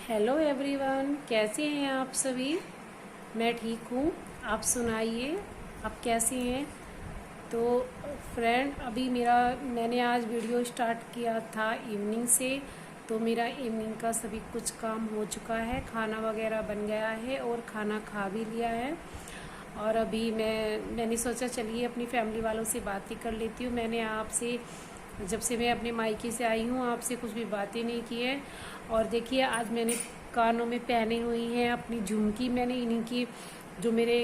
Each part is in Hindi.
हेलो एवरीवन, कैसे हैं आप सभी। मैं ठीक हूँ। आप सुनाइए, आप कैसे हैं। तो फ्रेंड, मैंने आज वीडियो स्टार्ट किया था इवनिंग से। तो मेरा इवनिंग का सभी कुछ काम हो चुका है, खाना वगैरह बन गया है और खाना खा भी लिया है। और अभी मैंने सोचा चलिए अपनी फैमिली वालों से बात ही कर लेती हूँ। मैंने आपसे जब से मैं अपने मायके से आई हूँ आपसे कुछ भी बातें नहीं की है। और देखिए, आज मैंने कानों में पहने हुई हैं अपनी झुमकी। मैंने इन्हीं की, जो मेरे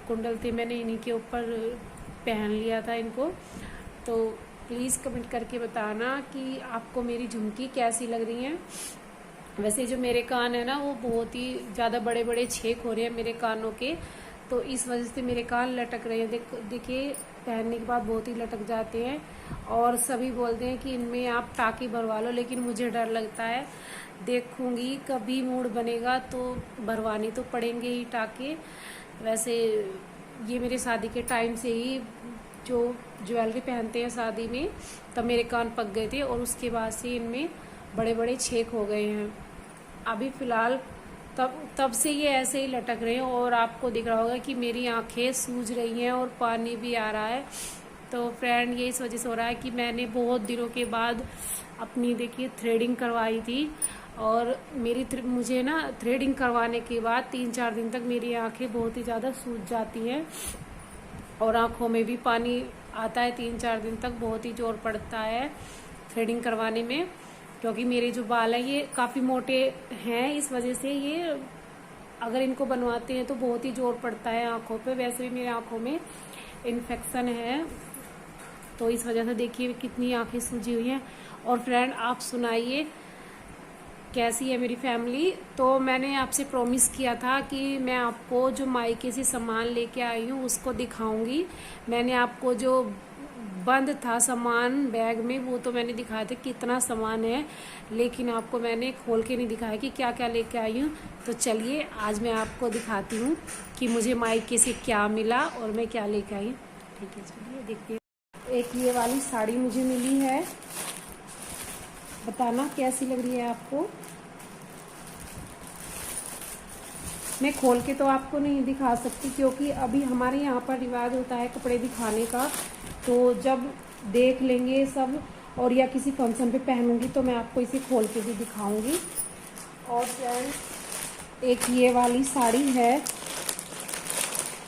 कुंडल थे, मैंने इन्हीं के ऊपर पहन लिया था इनको। तो प्लीज़ कमेंट करके बताना कि आपको मेरी झुमकी कैसी लग रही है। वैसे जो मेरे कान है ना, वो बहुत ही ज़्यादा बड़े बड़े छेद हो रहे हैं मेरे कानों के। तो इस वजह से मेरे कान लटक रहे हैं। देखिए, पहनने के बाद बहुत ही लटक जाते हैं। और सभी बोलते हैं कि इनमें आप टाके भरवा लो, लेकिन मुझे डर लगता है। देखूंगी कभी मूड बनेगा तो भरवाने तो पड़ेंगे ही टाके। वैसे ये मेरे शादी के टाइम से ही जो ज्वेलरी पहनते हैं शादी में, तब मेरे कान पक गए थे और उसके बाद से इनमें बड़े बड़े छेद हो गए हैं। अभी फ़िलहाल तब से ये ऐसे ही लटक रहे हैं। और आपको दिख रहा होगा कि मेरी आंखें सूज रही हैं और पानी भी आ रहा है। तो फ्रेंड, ये इस वजह से हो रहा है कि मैंने बहुत दिनों के बाद अपनी, देखिए, थ्रेडिंग करवाई थी। और मुझे ना थ्रेडिंग करवाने के बाद 3-4 दिन तक मेरी आंखें बहुत ही ज़्यादा सूज जाती हैं और आंखों में भी पानी आता है। 3-4 दिन तक बहुत ही जोर पड़ता है थ्रेडिंग करवाने में, क्योंकि मेरे जो बाल हैं ये काफ़ी मोटे हैं। इस वजह से ये, अगर इनको बनवाते हैं तो बहुत ही जोर पड़ता है आंखों पे। वैसे भी मेरी आंखों में इन्फेक्शन है, तो इस वजह से देखिए कितनी आंखें सूजी हुई हैं। और फ्रेंड, आप सुनाइए कैसी है मेरी फैमिली। तो मैंने आपसे प्रॉमिस किया था कि मैं आपको जो मायके से सामान लेके आई हूँ उसको दिखाऊंगी। मैंने आपको जो बंद था सामान बैग में, वो तो मैंने दिखाया था कितना सामान है, लेकिन आपको मैंने खोल के नहीं दिखाया कि क्या क्या लेके आई हूँ। तो चलिए आज मैं आपको दिखाती हूँ कि मुझे मायके से क्या मिला और मैं क्या लेके आई हूँ। ठीक है, चलिए देखते हैं। एक ये वाली साड़ी मुझे मिली है, बताना कैसी लग रही है आपको। मैं खोल के तो आपको नहीं दिखा सकती, क्योंकि अभी हमारे यहाँ पर रिवाज होता है कपड़े दिखाने का। तो जब देख लेंगे सब, और या किसी फंक्शन पे पहनूंगी, तो मैं आपको इसे खोल के भी दिखाऊंगी। और फ्रेंड, एक ये वाली साड़ी है।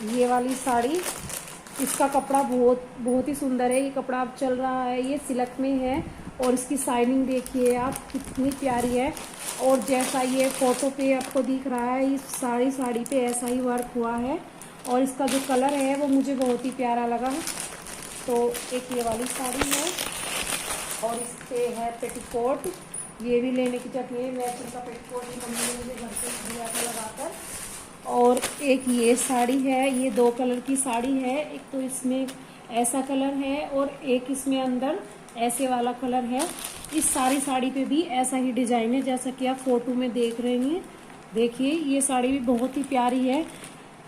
ये वाली साड़ी, इसका कपड़ा बहुत ही सुंदर है। ये कपड़ा अब चल रहा है, ये सिल्क में है। और इसकी शाइनिंग देखिए आप, कितनी प्यारी है। और जैसा ये फोटो पे आपको दिख रहा है, इस साड़ी पे ऐसा ही वर्क हुआ है। और इसका जो कलर है वो मुझे बहुत ही प्यारा लगा। तो एक ये वाली साड़ी है, और इस पे है पेटीकोट। ये भी लेने की चाहिए, मैचिंग का पेटीकोट ही मम्मी ने मुझे घर पे दिया था लगाकर। और एक ये साड़ी है, ये 2 कलर की साड़ी है। एक तो इसमें ऐसा कलर है और एक इसमें अंदर ऐसे वाला कलर है। इस सारी साड़ी पे भी ऐसा ही डिजाइन है जैसा कि आप फोटो में देख रहे हैं। देखिए, ये साड़ी भी बहुत ही प्यारी है।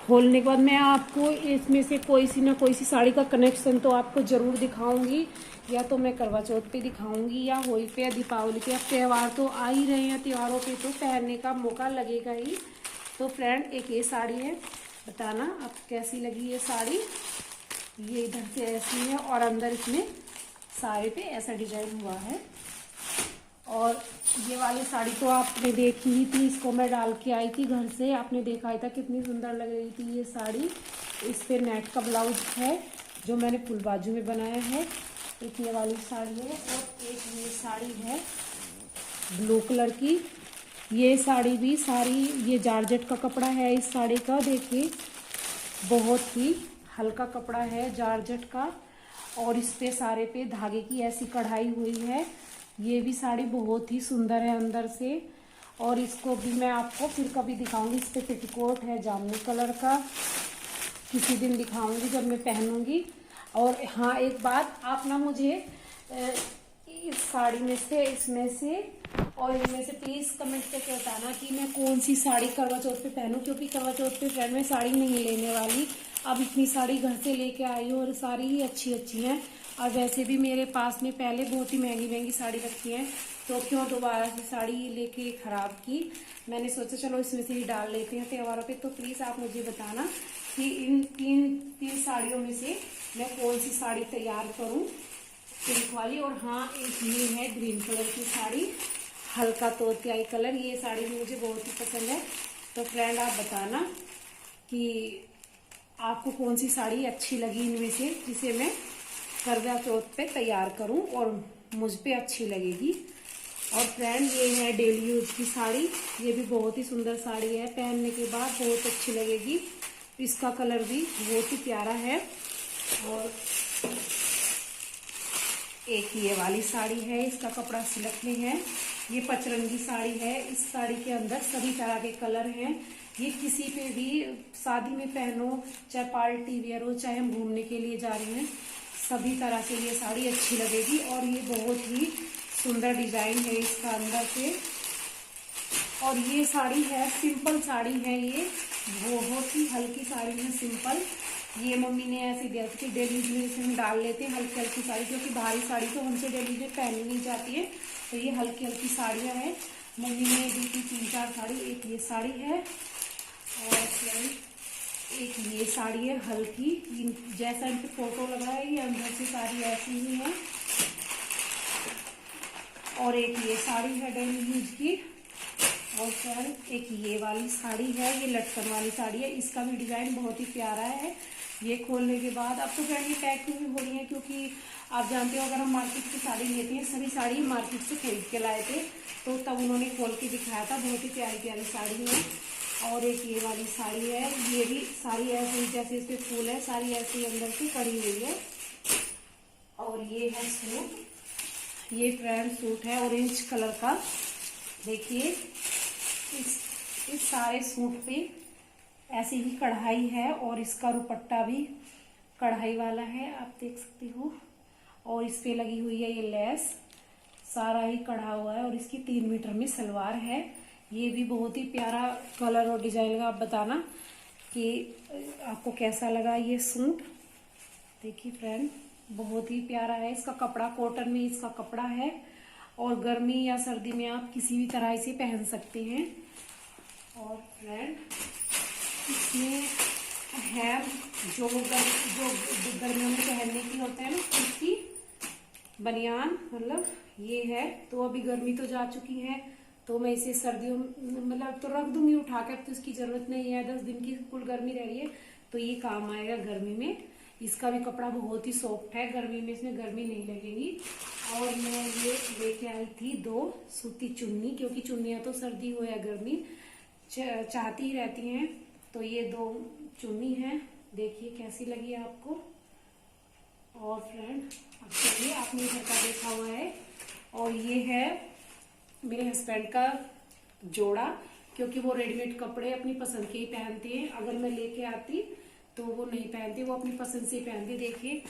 खोलने के बाद मैं आपको इसमें से कोई सी ना कोई सी साड़ी का कनेक्शन तो आपको जरूर दिखाऊंगी। या तो मैं करवा चौथ पे दिखाऊंगी, या होली पे, या दीपावली पे। अब त्यौहार तो आ ही रहे हैं, त्योहारों पे तो पहनने का मौका लगेगा ही। तो फ्रेंड, एक ये साड़ी है, बताना आपको कैसी लगी ये साड़ी। ये इधर से ऐसी है और अंदर इसमें साड़ी पे ऐसा डिजाइन हुआ है। और ये वाली साड़ी तो आपने देखी ही थी, इसको मैं डाल के आई थी घर से, आपने देखा ही था कितनी सुंदर लग रही थी ये साड़ी। इस पे नेट का ब्लाउज है जो मैंने फुल बाजू में बनाया है। एक ये वाली साड़ी है और एक ये साड़ी है ब्लू कलर की। ये साड़ी भी सारी, ये जॉर्जेट का कपड़ा है इस साड़ी का। देखिए, बहुत ही हल्का कपड़ा है जॉर्जेट का। और इस पे सारे पे धागे की ऐसी कढ़ाई हुई है। ये भी साड़ी बहुत ही सुंदर है अंदर से। और इसको भी मैं आपको फिर कभी दिखाऊंगी। इस पे पेटीकोट है जामुनी कलर का, किसी दिन दिखाऊंगी जब मैं पहनूंगी। और हाँ, एक बात, आप ना मुझे इस साड़ी में से, इसमें से और इनमें से प्लीज़ कमेंट करके बताना कि मैं कौन सी साड़ी करवा चौथ पे पहनूं। क्योंकि करवा चौथ पे फ्रेंड मैं साड़ी नहीं लेने वाली। अब इतनी साड़ी घर से लेके आई हूँ और सारी ही अच्छी अच्छी हैं। और वैसे भी मेरे पास में पहले बहुत ही महंगी महंगी साड़ी रखी है, तो क्यों दोबारा से साड़ी लेके खराब की। मैंने सोचा चलो इसमें से ही डाल लेते हैं त्योहारों पे। तो प्लीज आप मुझे बताना कि इन तीन साड़ियों में से मैं कौन सी साड़ी तैयार करूं, पिंक वाली। और हाँ, एक ये है ग्रीन कलर की साड़ी, हल्का तोतियाई कलर। ये साड़ी भी मुझे बहुत ही पसंद है। तो फ्रेंड आप बताना कि आपको कौन सी साड़ी अच्छी लगी इनमें से, जिसे मैं करवा चौथ पे तैयार करूं और मुझ पे अच्छी लगेगी। और फ्रेंड ये है डेली यूज की साड़ी। ये भी बहुत ही सुंदर साड़ी है, पहनने के बाद बहुत अच्छी लगेगी। इसका कलर भी बहुत ही प्यारा है। और एक ये वाली साड़ी है, इसका कपड़ा सिल्क में है। ये पचरंगी साड़ी है। इस साड़ी के अंदर सभी तरह के कलर हैं। ये किसी पे भी शादी में पहनो, चाहे पार्टी वेयर हो, चाहे हम घूमने के लिए जा रहे हैं, सभी तरह से ये साड़ी अच्छी लगेगी। और ये बहुत ही सुंदर डिजाइन है इसका अंदर से। और ये साड़ी है, सिंपल साड़ी है, ये बहुत ही हल्की साड़ी है, सिंपल। ये मम्मी ने ऐसे दिया कि डेली में से हम डाल लेते हैं हल्की हल्की साड़ी, क्योंकि भारी साड़ी तो हमसे डेली में पहनी नहीं जाती है। तो ये हल्की हल्की साड़ियाँ हैं। मम्मी ने दी थी 3-4 साड़ी। एक ये साड़ी है और एक ये साड़ी है हल्की, जैसा इन पे फोटो लगा है ये अंदर से साड़ी ऐसी ही है। और एक ये साड़ी है डेली यूज की। और फ्रेंड एक ये वाली साड़ी है, ये लटकन वाली साड़ी है। इसका भी डिजाइन बहुत ही प्यारा है। ये खोलने के बाद अब तो फ्रेंड ये पैकिंग भी हो रही है, क्योंकि आप जानते हो अगर हम मार्केट से साड़ी लेते हैं, सभी साड़ी मार्केट से खरीद के लाए थे, तो तब उन्होंने खोल के दिखाया था। बहुत ही प्यारी प्यारी साड़ी है। और एक ये वाली साड़ी है, ये भी साड़ी ऐसे जैसे इस पे फूल है, साड़ी ऐसे अंदर से कड़ी हुई है। और ये है सूट, ये फ्रेंड सूट है ऑरेंज कलर का। देखिए इस सारे सूट पे ऐसी ही कढ़ाई है और इसका दुपट्टा भी कढ़ाई वाला है, आप देख सकते हो। और इस पे लगी हुई है ये लेस, सारा ही कढ़ा हुआ है। और इसकी 3 मीटर में सलवार है। ये भी बहुत ही प्यारा कलर और डिजाइन का। आप बताना कि आपको कैसा लगा ये सूट। देखिए फ्रेंड बहुत ही प्यारा है। इसका कपड़ा कॉटन में इसका कपड़ा है और गर्मी या सर्दी में आप किसी भी तरह से पहन सकते हैं। और फ्रेंड इसमें है जो गर्मियों में पहनने की होते हैं ना, उसकी बनियान, मतलब ये है। तो अभी गर्मी तो जा चुकी है, तो मैं इसे सर्दियों मतलब तो रख दूंगी उठा कर, तो इसकी जरूरत नहीं है। 10 दिन की कुल गर्मी रह रही है, तो ये काम आएगा गर्मी में। इसका भी कपड़ा बहुत ही सॉफ्ट है, गर्मी में इसमें गर्मी नहीं लगेगी। और मैं ये लेके आई थी 2 सूती चुन्नी, क्योंकि चुन्नियां तो सर्दी हो या गर्मी चाहती ही रहती हैं। तो ये 2 चुन्नी है, देखिए कैसी लगी आपको। और फ्रेंड चलिए आपने इधर का देखा हुआ है। और ये है मेरे हस्बैंड का जोड़ा, क्योंकि वो रेडीमेड कपड़े अपनी पसंद के ही पहनते हैं। अगर मैं लेके आती तो वो नहीं पहनते, वो अपनी पसंद से ही पहनते। देखिए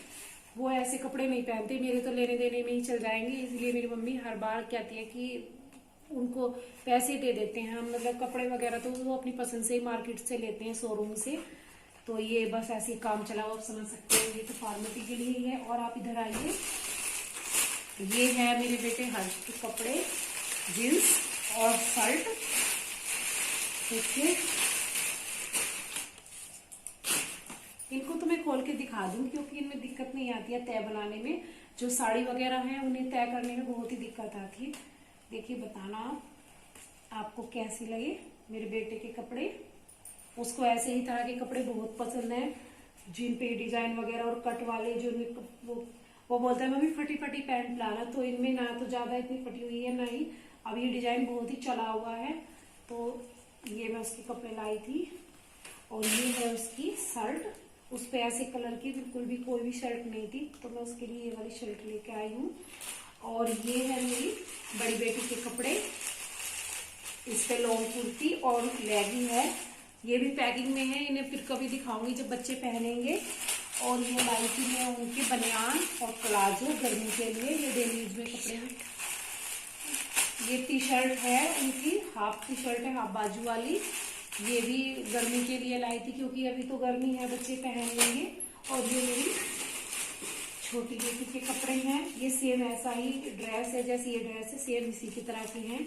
वो ऐसे कपड़े नहीं पहनते, मेरे तो लेने देने में ही चल जाएंगे। इसलिए मेरी मम्मी हर बार कहती है कि उनको पैसे दे देते हैं हम, मतलब कपड़े वगैरह तो वो अपनी पसंद से ही मार्केट से लेते हैं, शोरूम से। तो ये बस ऐसे काम चला हुआ, आप समझ सकते हो। ये तो फॉर्मेलिटी के लिए ही है। और आप इधर आइए, ये है मेरे बेटे हर्ष के कपड़े, जींस और शर्ट। देखिए इनको तो मैं खोल के दिखा दूं, क्योंकि इनमें दिक्कत नहीं आती है तय बनाने में। जो साड़ी वगैरह है उन्हें तय करने में बहुत ही दिक्कत आती है। देखिए बताना आपको कैसी लगे मेरे बेटे के कपड़े। उसको ऐसे ही तरह के कपड़े बहुत पसंद है, जिन पे डिजाइन वगैरह और कट वाले जो वो बोलता है मम्मी फटी फटी पैंट लाना। तो इनमें ना तो ज्यादा इतनी फटी हुई है, ना ही अब ये डिजाइन बहुत ही चला हुआ है। तो ये मैं उसके कपड़े लाई थी। और ये है उसकी शर्ट, उस पे ऐसे कलर की बिल्कुल भी कोई भी शर्ट नहीं थी, तो मैं उसके लिए ये वाली शर्ट लेके आई हूँ। और ये है मेरी बड़ी बेटी के कपड़े, इस पे लॉन्ग कुर्ती और लेगी है। ये भी पैकिंग में है, इन्हें फिर कभी दिखाऊंगी जब बच्चे पहनेंगे। और ये लाई थी मैं उनके बनियान और प्लाजो गर्मी के लिए, ये डेली यूज में कपड़े हैं। ये टी शर्ट है उनकी, हाफ टी शर्ट है, हाफ बाजू वाली। ये भी गर्मी के लिए लाई थी, क्योंकि अभी तो गर्मी है, बच्चे पहन लेंगे। और ये मेरी छोटी बेटी के कपड़े हैं। ये सेम ऐसा ही ड्रेस है, जैसे ये ड्रेस है सेम इसी की तरह की हैं।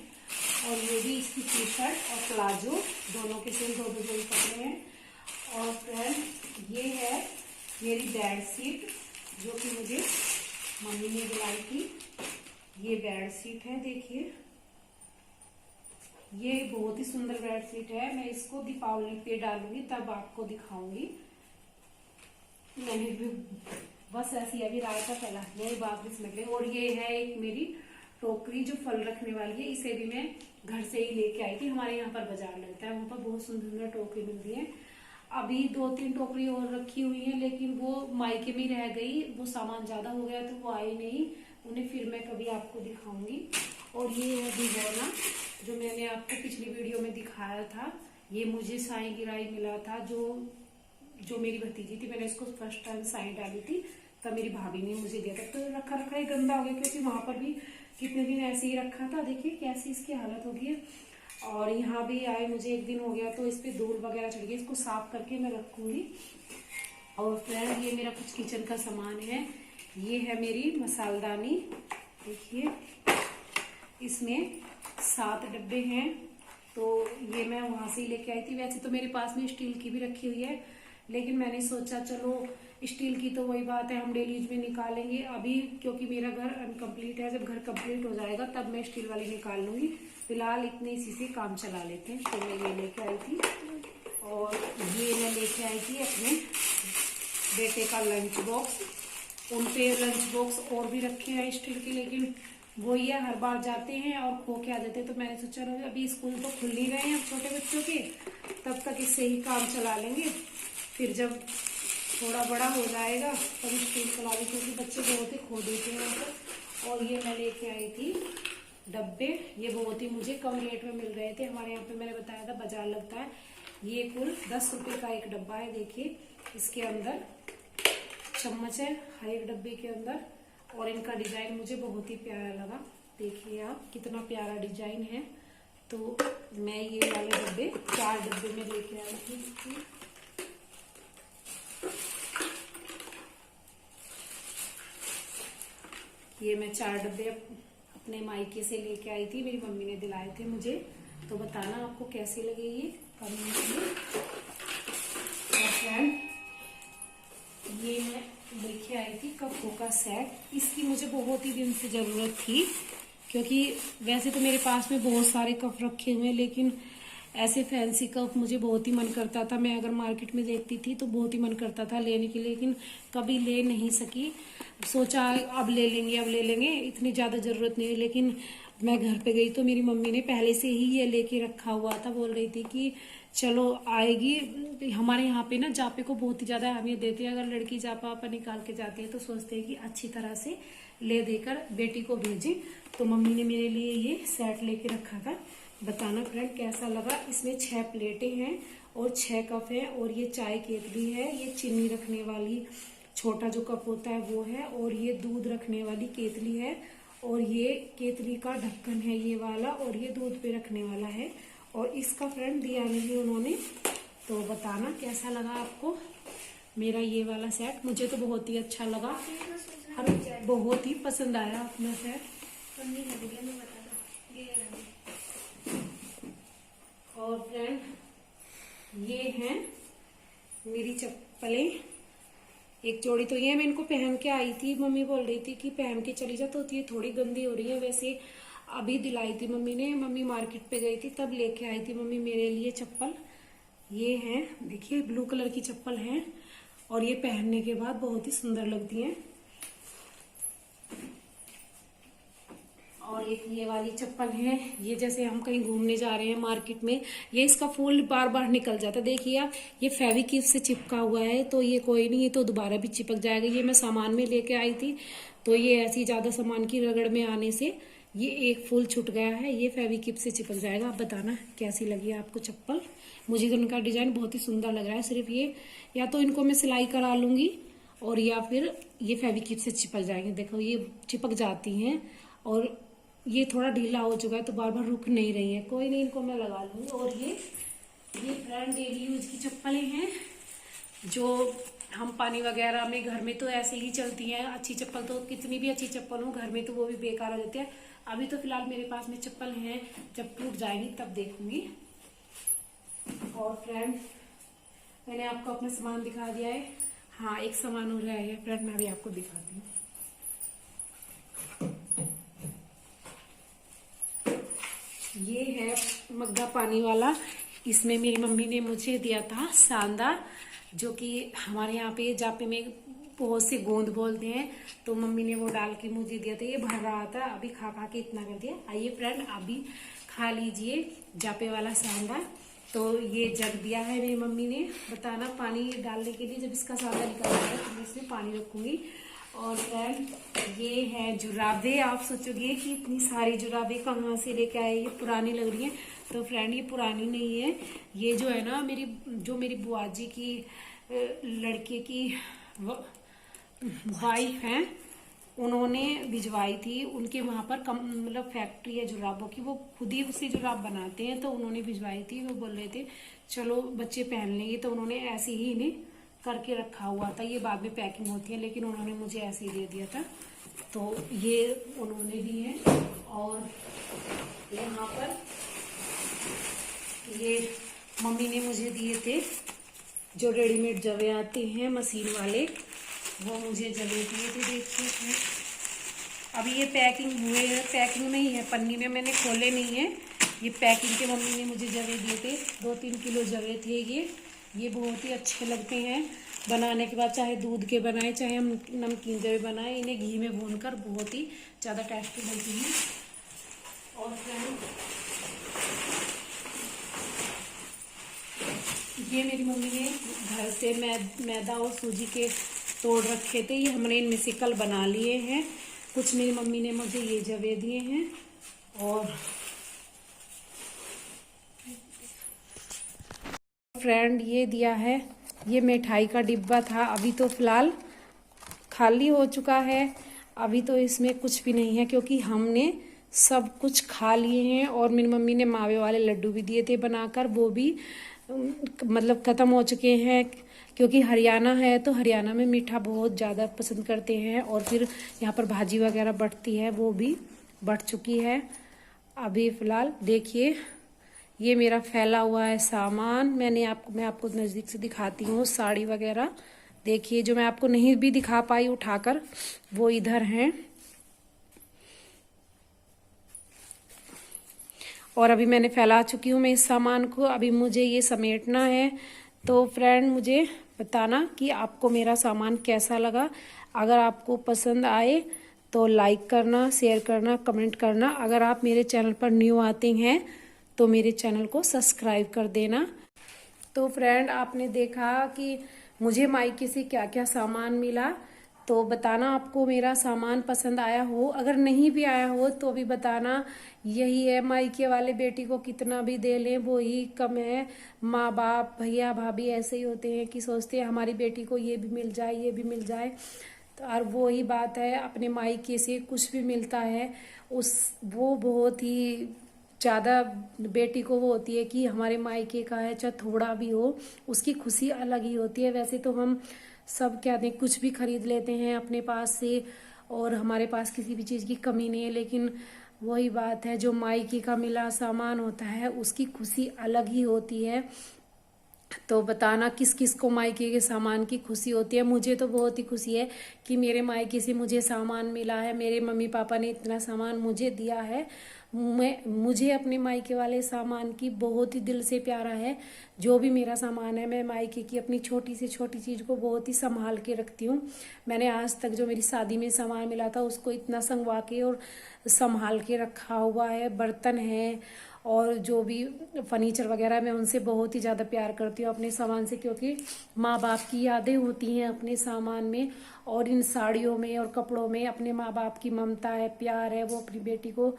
और ये भी इसकी टी शर्ट और प्लाजो दोनों के सेम दो जोड़ी कपड़े हैं। और फ्रेंड ये है मेरी बेड शीट जो कि मुझे मम्मी ने दिलाई थी। ये बेड शीट है, देखिए ये बहुत ही सुंदर बेड शीट है। मैं इसको दीपावली पे डालूंगी तब आपको दिखाऊंगी। मैंने भी बस ऐसी अभी रायता फैला यही बात भी समझ लें। और ये है एक मेरी टोकरी जो फल रखने वाली है। इसे भी मैं घर से ही लेके आई थी। हमारे यहाँ पर बाजार लगता है, वहां पर बहुत सुंदर सुंदर टोकरी मिलती है। अभी 2-3 टोकरी और रखी हुई है, लेकिन वो मायके में रह गई। वो सामान ज्यादा हो गया तो वो आई नहीं। उन्हें फिर मैं कभी आपको दिखाऊंगी। और ये है भिगोना जो मैंने आपको पिछली वीडियो में दिखाया था। ये मुझे साई गिराई मिला था, जो मेरी भतीजी थी। मैंने इसको फर्स्ट टाइम साई डाली थी, तब मेरी भाभी ने मुझे दिया था। तो रखा रखा ही गंदा हो गया, क्योंकि वहां पर भी कितने दिन ऐसे ही रखा था। देखिए कैसी इसकी हालत हो गई है। और यहाँ भी आए मुझे एक दिन हो गया तो इस पे धूल वगैरह चढ़ गई। इसको साफ करके मैं रखूंगी। और फ्रेंड ये मेरा कुछ किचन का सामान है। ये है मेरी मसालदानी, देखिए इसमें 7 डब्बे हैं। तो ये मैं वहां से ही लेके आई थी। वैसे तो मेरे पास में स्टील की भी रखी हुई है, लेकिन मैंने सोचा चलो स्टील की तो वही बात है, हम डेली यूज में निकालेंगे। अभी क्योंकि मेरा घर अनकम्प्लीट है, जब घर कंप्लीट हो जाएगा तब मैं स्टील वाली निकाल लूंगी। फिलहाल इतने इसी से काम चला लेते हैं। तो मैं ये लेके आई थी। और ये मैं लेके आई थी अपने बेटे का लंच बॉक्स। उन पे लंच बॉक्स और भी रखे हैं स्टील के, लेकिन वो ये हर बार जाते हैं और खो के आ जाते हैं। तो मैंने सोचा अभी स्कूल तो खुल ही गए हैं छोटे बच्चों के, तब तक इससे ही काम चला लेंगे। फिर जब थोड़ा बड़ा हो जाएगा तब स्टील चला लेंगे, क्योंकि बच्चे बहुत ही खो देते हैं वहाँ पर। और ये मैं लेके आई थी डब्बे। ये बहुत ही मुझे कम रेट में मिल रहे थे। हमारे यहाँ पे मैंने बताया था बाजार लगता है। ये कुल 10 रुपए का एक डब्बा है। देखिए इसके अंदर चम्मच है हर एक डब्बे के अंदर। और इनका डिजाइन मुझे बहुत ही प्यारा लगा। देखिए आप कितना प्यारा डिजाइन है। तो मैं ये वाले डब्बे 4 डब्बे में लेके आई थी। ये मैं 4 डब्बे अपने मायके से लेके आई थी, मेरी मम्मी ने दिलाए थे मुझे। तो बताना आपको कैसे लगे ये कमेंट में। और फ्रेंड ये मैं लेके आई थी कपों का सेट। इसकी मुझे बहुत ही दिन से जरूरत थी, क्योंकि वैसे तो मेरे पास में बहुत सारे कप रखे हुए हैं, लेकिन ऐसे फैंसी कप मुझे बहुत ही मन करता था। मैं अगर मार्केट में देखती थी तो बहुत ही मन करता था लेने के लिए, लेकिन कभी ले नहीं सकी। सोचा अब ले लेंगे, इतनी ज्यादा जरूरत नहीं है। लेकिन मैं घर पे गई तो मेरी मम्मी ने पहले से ही ये लेके रखा हुआ था। बोल रही थी कि चलो आएगी। हमारे यहाँ पे ना जापे को बहुत ही ज्यादा अहमियत देते हैं। अगर लड़की जापा आपा निकाल के जाती है तो सोचते हैं कि अच्छी तरह से ले देकर बेटी को भेजे। तो मम्मी ने मेरे लिए ये सेट लेके रखा था। बताना फ्रेंड कैसा लगा। इसमें 6 प्लेटें हैं और 6 कप है। और ये चाय केतली है, ये चीनी रखने वाली छोटा जो कप होता है वो है। और ये दूध रखने वाली केतली है। और ये केतली का ढक्कन है ये वाला। और ये दूध पे रखने वाला है। और इसका फ्रेंड दिया नहीं उन्होंने। तो बताना कैसा लगा आपको मेरा ये वाला सेट। मुझे तो बहुत ही अच्छा लगा, हमें बहुत ही पसंद आया अपना सेट। और फ्रेंड ये हैं मेरी चप्पलें। एक जोड़ी तो ये मैं इनको पहन के आई थी। मम्मी बोल रही थी कि पहन के चली जा, तो ये थोड़ी गंदी हो रही है। वैसे अभी दिलाई थी मम्मी ने। मम्मी मार्केट पे गई थी तब लेके आई थी मम्मी मेरे लिए चप्पल। ये हैं, देखिए ब्लू कलर की चप्पल है। और ये पहनने के बाद बहुत ही सुंदर लगती हैं। और एक ये वाली चप्पल है। ये जैसे हम कहीं घूमने जा रहे हैं मार्केट में, ये इसका फूल बार बार निकल जाता है। देखिए आप, ये फेविक्विक से चिपका हुआ है, तो ये कोई नहीं, ये तो दोबारा भी चिपक जाएगा। ये मैं सामान में लेके आई थी, तो ये ऐसी ज्यादा सामान की रगड़ में आने से ये एक फूल छूट गया है। ये फेविक्विक से चिपक जाएगा। आप बताना कैसी लगी आपको चप्पल। मुझे तो इनका डिजाइन बहुत ही सुंदर लग रहा है। सिर्फ ये या तो इनको मैं सिलाई करा लूंगी, और या फिर ये फेविक्विक से चिपक जाएंगे। देखो ये चिपक जाती हैं। और ये थोड़ा ढीला हो चुका है तो बार बार रुक नहीं रही है। कोई नहीं, इनको मैं लगा लूंगी। और ये फ्रेंड डेली यूज की चप्पलें हैं, जो हम पानी वगैरह में घर में तो ऐसे ही चलती हैं, अच्छी चप्पल तो कितनी भी अच्छी चप्पल हो घर में तो वो भी बेकार हो जाती है। अभी तो फिलहाल मेरे पास में चप्पल है, जब टूट जाएगी तब देखूंगी। और फ्रेंड मैंने आपको अपना सामान दिखा दिया है। हाँ, एक सामान हो रहा है फ्रेंड, मैं भी आपको दिखाती हूँ। ये है मग्गा पानी वाला, इसमें मेरी मम्मी ने मुझे दिया था सांदा, जो कि हमारे यहाँ पे जापे में बहुत से गोंद बोलते हैं, तो मम्मी ने वो डाल के मुझे दिया था। ये भर रहा था, अभी खा खा के इतना कर दिया। आइए फ्रेंड, अभी खा लीजिए जापे वाला सांदा। तो ये जग दिया है मेरी मम्मी ने, बताना पानी डालने के लिए। जब इसका सांदा निकल जाएगा तो मैं इसमें पानी रखूंगी। और फ्रेंड ये है जुराबे। आप सोचोगे कि इतनी सारी जुराबे कहाँ से लेके आए, ये पुरानी लग रही है। तो फ्रेंड ये पुरानी नहीं है, ये जो है ना मेरी बुआ जी की लड़के की वाइफ है, उन्होंने भिजवाई थी। उनके वहां पर मतलब फैक्ट्री है जुराबों की, वो खुद ही उससे जुराब बनाते हैं, तो उन्होंने भिजवाई थी। वो बोल रहे थे चलो बच्चे पहन लेंगे, तो उन्होंने ऐसे ही इन्हें करके रखा हुआ था। ये बाद में पैकिंग होती है, लेकिन उन्होंने मुझे ऐसे ही दे दिया था, तो ये उन्होंने दी है। और यहाँ पर ये मम्मी ने मुझे दिए थे जो रेडीमेड जवे आते हैं मशीन वाले, वो मुझे जवे दिए थे। देखिए अभी ये पैकिंग हुए हैं, पैकिंग नहीं है पन्नी में, मैंने खोले नहीं है। ये पैकिंग के मम्मी ने मुझे जवे दिए थे, 2-3 किलो जवे थे ये बहुत ही अच्छे लगते हैं बनाने के बाद, चाहे दूध के बनाए चाहे हम नमकीन जवे बनाए। इन्हें घी में भूनकर बहुत ही ज़्यादा टेस्टी बनती हैं। और ये मेरी मम्मी ने घर से मैदा और सूजी के तोड़ रखे थे, ये हमने इनमें से कल बना लिए हैं। कुछ मेरी मम्मी ने मुझे ये जवे दिए हैं। और फ्रेंड ये दिया है, ये मिठाई का डिब्बा था, अभी तो फिलहाल खाली हो चुका है। अभी तो इसमें कुछ भी नहीं है, क्योंकि हमने सब कुछ खा लिए हैं। और मेरी मम्मी ने मावे वाले लड्डू भी दिए थे बनाकर, वो भी मतलब ख़त्म हो चुके हैं, क्योंकि हरियाणा है तो हरियाणा में मीठा बहुत ज़्यादा पसंद करते हैं। और फिर यहाँ पर भाजी वगैरह बटती है, वो भी बट चुकी है। अभी फ़िलहाल देखिए ये मेरा फैला हुआ है सामान, मैं आपको नज़दीक से दिखाती हूँ। साड़ी वगैरह देखिए, जो मैं आपको नहीं भी दिखा पाई उठाकर, वो इधर हैं। और अभी मैंने फैला चुकी हूँ मैं इस सामान को, अभी मुझे ये समेटना है। तो फ्रेंड मुझे बताना कि आपको मेरा सामान कैसा लगा। अगर आपको पसंद आए तो लाइक करना, शेयर करना, कमेंट करना। अगर आप मेरे चैनल पर न्यू आते हैं तो मेरे चैनल को सब्सक्राइब कर देना। तो फ्रेंड आपने देखा कि मुझे मायके से क्या क्या सामान मिला, तो बताना आपको मेरा सामान पसंद आया हो। अगर नहीं भी आया हो तो भी बताना। यही है, मायके वाले बेटी को कितना भी दे लें वो ही कम है। माँ बाप भैया भाभी ऐसे ही होते हैं कि सोचते हैं हमारी बेटी को ये भी मिल जाए, ये भी मिल जाए। तो और वो ही बात है, अपने मायके से कुछ भी मिलता है वो बहुत ही ज़्यादा बेटी को वो होती है कि हमारे मायके का है, चाहे थोड़ा भी हो, उसकी खुशी अलग ही होती है। वैसे तो हम सब क्या दें, कुछ भी खरीद लेते हैं अपने पास से, और हमारे पास किसी भी चीज़ की कमी नहीं है। लेकिन वही बात है, जो मायके का मिला सामान होता है उसकी खुशी अलग ही होती है। तो बताना किस किस को मायके के सामान की खुशी होती है। मुझे तो बहुत ही खुशी है कि मेरे मायके से मुझे सामान मिला है, मेरे मम्मी पापा ने इतना सामान मुझे दिया है। मुझे अपने मायके वाले सामान की बहुत ही दिल से प्यारा है। जो भी मेरा सामान है, मैं मायके की अपनी छोटी से छोटी चीज़ को बहुत ही संभाल के रखती हूँ। मैंने आज तक जो मेरी शादी में सामान मिला था उसको इतना संगवा के और संभाल के रखा हुआ है। बर्तन है और जो भी फर्नीचर वगैरह, मैं उनसे बहुत ही ज़्यादा प्यार करती हूँ अपने सामान से, क्योंकि माँ बाप की यादें होती हैं अपने सामान में। और इन साड़ियों में और कपड़ों में अपने माँ बाप की ममता है, प्यार है, वो अपनी बेटी को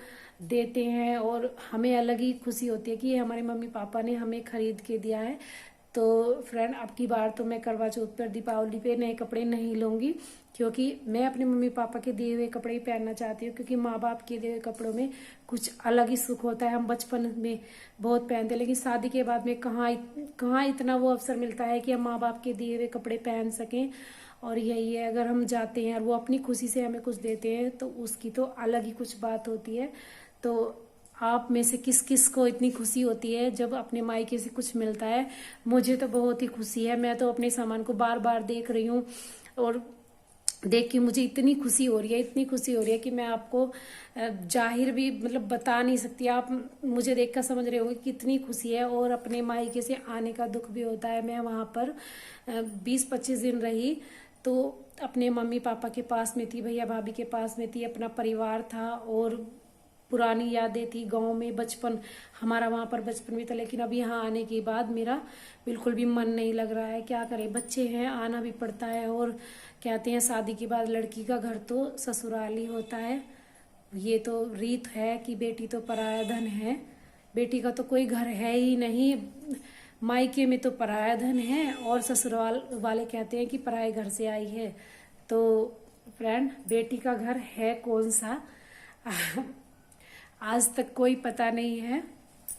देते हैं। और हमें अलग ही खुशी होती है कि ये हमारे मम्मी पापा ने हमें खरीद के दिया है। तो फ्रेंड, अब की बार तो मैं करवा चौथ पर, दीपावली पे नए कपड़े नहीं लूंगी, क्योंकि मैं अपने मम्मी पापा के दिए हुए कपड़े ही पहनना चाहती हूँ। क्योंकि माँ बाप के दिए हुए कपड़ों में कुछ अलग ही सुख होता है। हम बचपन में बहुत पहनते, लेकिन शादी के बाद में कहाँ इतना वो अवसर मिलता है कि हम माँ बाप के दिए हुए कपड़े पहन सकें। और यही है, अगर हम जाते हैं और वो अपनी खुशी से हमें कुछ देते हैं तो उसकी तो अलग ही कुछ बात होती है। तो आप में से किस किस को इतनी खुशी होती है जब अपने मायके से कुछ मिलता है? मुझे तो बहुत ही खुशी है। मैं तो अपने सामान को बार बार देख रही हूँ और देख के मुझे इतनी खुशी हो रही है, इतनी खुशी हो रही है कि मैं आपको जाहिर भी मतलब बता नहीं सकती। आप मुझे देखकर समझ रहे होंगे कितनी खुशी है। और अपने मायके से आने का दुख भी होता है। मैं वहां पर 20-25 दिन रही, तो अपने मम्मी पापा के पास में थी, भैया भाभी के पास में थी, अपना परिवार था और पुरानी यादें थी। गांव में बचपन, हमारा वहां पर बचपन भी था। लेकिन अब यहाँ आने के बाद मेरा बिल्कुल भी मन नहीं लग रहा है। क्या करें, बच्चे हैं, आना भी पड़ता है। और कहते हैं शादी के बाद लड़की का घर तो ससुराल ही होता है। ये तो रीत है कि बेटी तो पराया धन है, बेटी का तो कोई घर है ही नहीं। मायके में तो पराया धन है और ससुराल वाले कहते हैं कि पराये घर से आई है। तो फ्रेंड, बेटी का घर है कौन सा? आज तक कोई पता नहीं है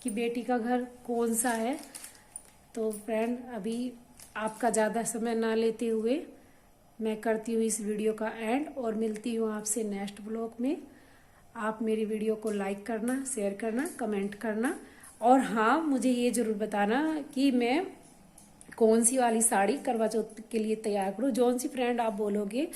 कि बेटी का घर कौन सा है। तो फ्रेंड, अभी आपका ज़्यादा समय ना लेते हुए मैं करती हूँ इस वीडियो का एंड और मिलती हूँ आपसे नेक्स्ट ब्लॉग में। आप मेरी वीडियो को लाइक करना, शेयर करना, कमेंट करना, और हाँ, मुझे ये ज़रूर बताना कि मैं कौन सी वाली साड़ी करवा चौथ के लिए तैयार करूँ। जौन सी फ्रेंड आप बोलोगे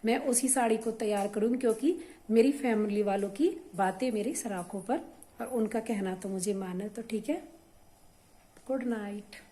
मैं उसी साड़ी को तैयार करूँगी, क्योंकि मेरी फैमिली वालों की बातें मेरी सराखों पर और उनका कहना तो मुझे माना। तो ठीक है, गुड नाइट।